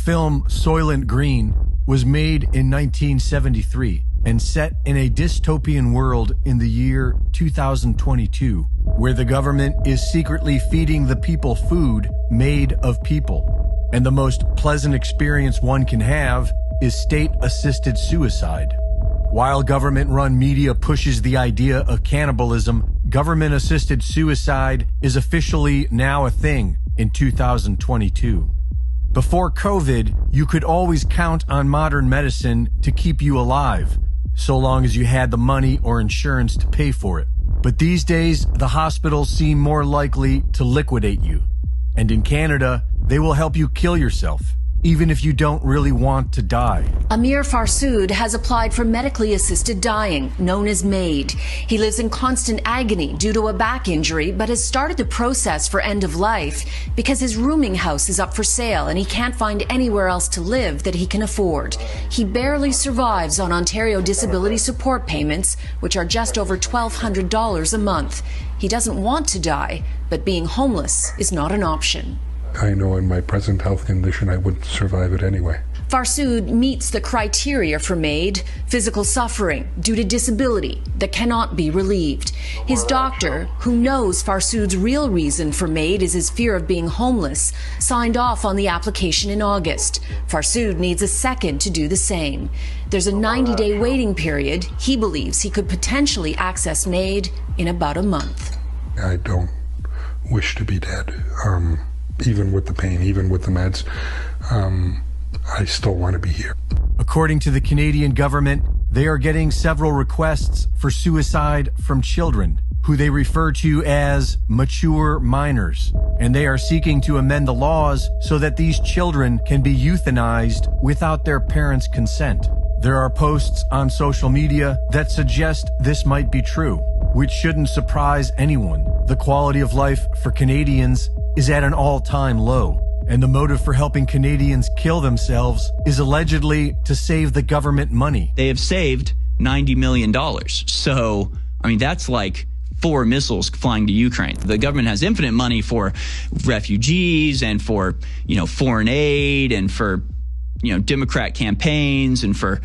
film Soylent Green was made in 1973 and set in a dystopian world in the year 2022, where the government is secretly feeding the people food made of people. And the most pleasant experience one can have is state-assisted suicide. While government-run media pushes the idea of cannibalism, government-assisted suicide is officially now a thing in 2022. Before COVID, you could always count on modern medicine to keep you alive, so long as you had the money or insurance to pay for it. But these days, the hospitals seem more likely to liquidate you. And in Canada, they will help you kill yourself, even if you don't really want to die. Amir Farsood has applied for medically assisted dying, known as MAID. He lives in constant agony due to a back injury, but has started the process for end of life because his rooming house is up for sale and he can't find anywhere else to live that he can afford. He barely survives on Ontario disability support payments, which are just over $1,200 a month. He doesn't want to die, but being homeless is not an option. I know in my present health condition I wouldn't survive it anyway. Farsood meets the criteria for MAID: physical suffering due to disability that cannot be relieved. His doctor, who knows Farsood's real reason for MAID is his fear of being homeless, signed off on the application in August. Farsood needs a second to do the same. There's a 90-day waiting period. He believes he could potentially access MAID in about a month. I don't wish to be dead. Even with the pain, even with the meds, I still want to be here. According to the Canadian government, they are getting several requests for suicide from children, who they refer to as mature minors, and they are seeking to amend the laws so that these children can be euthanized without their parents' consent. There are posts on social media that suggest this might be true, which shouldn't surprise anyone. The quality of life for Canadians is at an all-time low, and the motive for helping Canadians kill themselves is allegedly to save the government money. They have saved $90 million. So, I mean, that's like 4 missiles flying to Ukraine. The government has infinite money for refugees and for, foreign aid and for, Democrat campaigns and for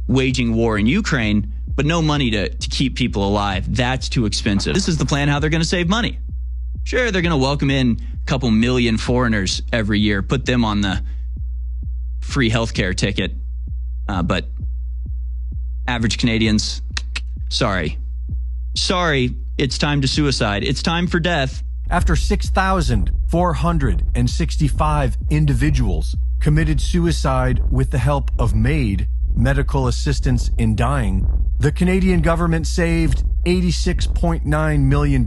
waging war in Ukraine, but no money to keep people alive. That's too expensive. This is the plan how they're going to save money. Sure, they're going to welcome in a couple million foreigners every year, put them on the free healthcare ticket. But average Canadians, sorry, it's time to suicide. It's time for death. After 6,465 individuals committed suicide with the help of MAID, medical assistance in dying, the Canadian government saved $86.9 million.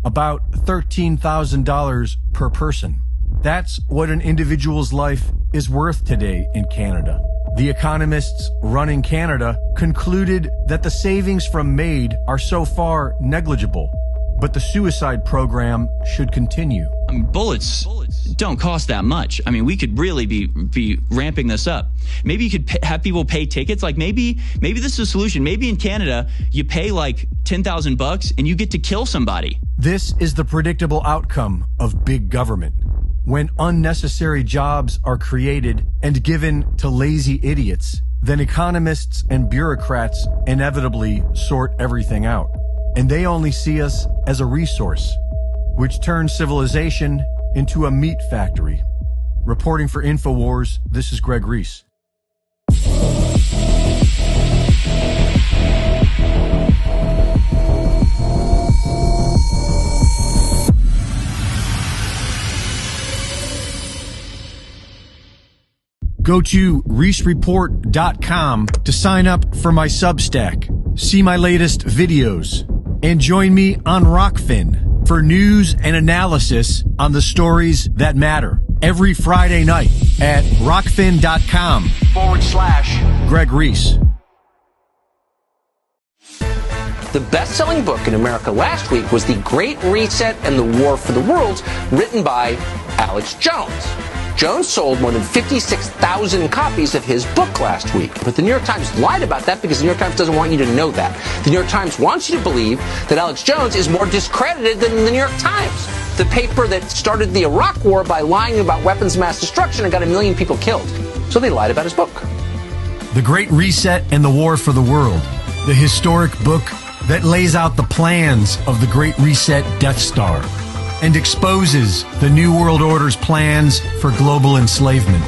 About $13,000 per person. That's what an individual's life is worth today in Canada. The economists running Canada concluded that the savings from MAID are so far negligible, but the suicide program should continue. I mean, bullets don't cost that much. I mean, we could really be ramping this up. Maybe you could have people pay tickets. Like maybe this is a solution. Maybe in Canada, you pay like $10,000 and you get to kill somebody. This is the predictable outcome of big government. When unnecessary jobs are created and given to lazy idiots, then economists and bureaucrats inevitably sort everything out. And they only see us as a resource, which turns civilization into a meat factory. Reporting for InfoWars, this is Greg Reese. Go to reesereport.com to sign up for my Substack, see my latest videos, and join me on Rockfin for news and analysis on the stories that matter every Friday night at rockfin.com/Greg Reese. The best-selling book in America last week was The Great Reset and the War for the World, written by Alex Jones. Jones sold more than 56,000 copies of his book last week. But the New York Times lied about that because the New York Times doesn't want you to know that. The New York Times wants you to believe that Alex Jones is more discredited than the New York Times. the paper that started the Iraq War by lying about weapons of mass destruction and got 1 million people killed. So they lied about his book. The Great Reset and the War for the World, the historic book that lays out the plans of the Great Reset Death Star and exposes the New World Order's plans for global enslavement.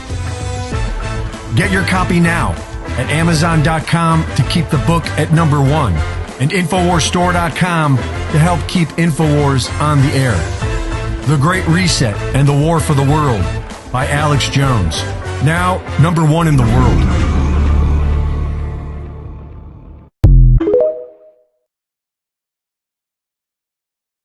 Get your copy now at Amazon.com to keep the book at #1 and InfoWarsStore.com to help keep InfoWars on the air. The Great Reset and the War for the World by Alex Jones. Now #1 in the world.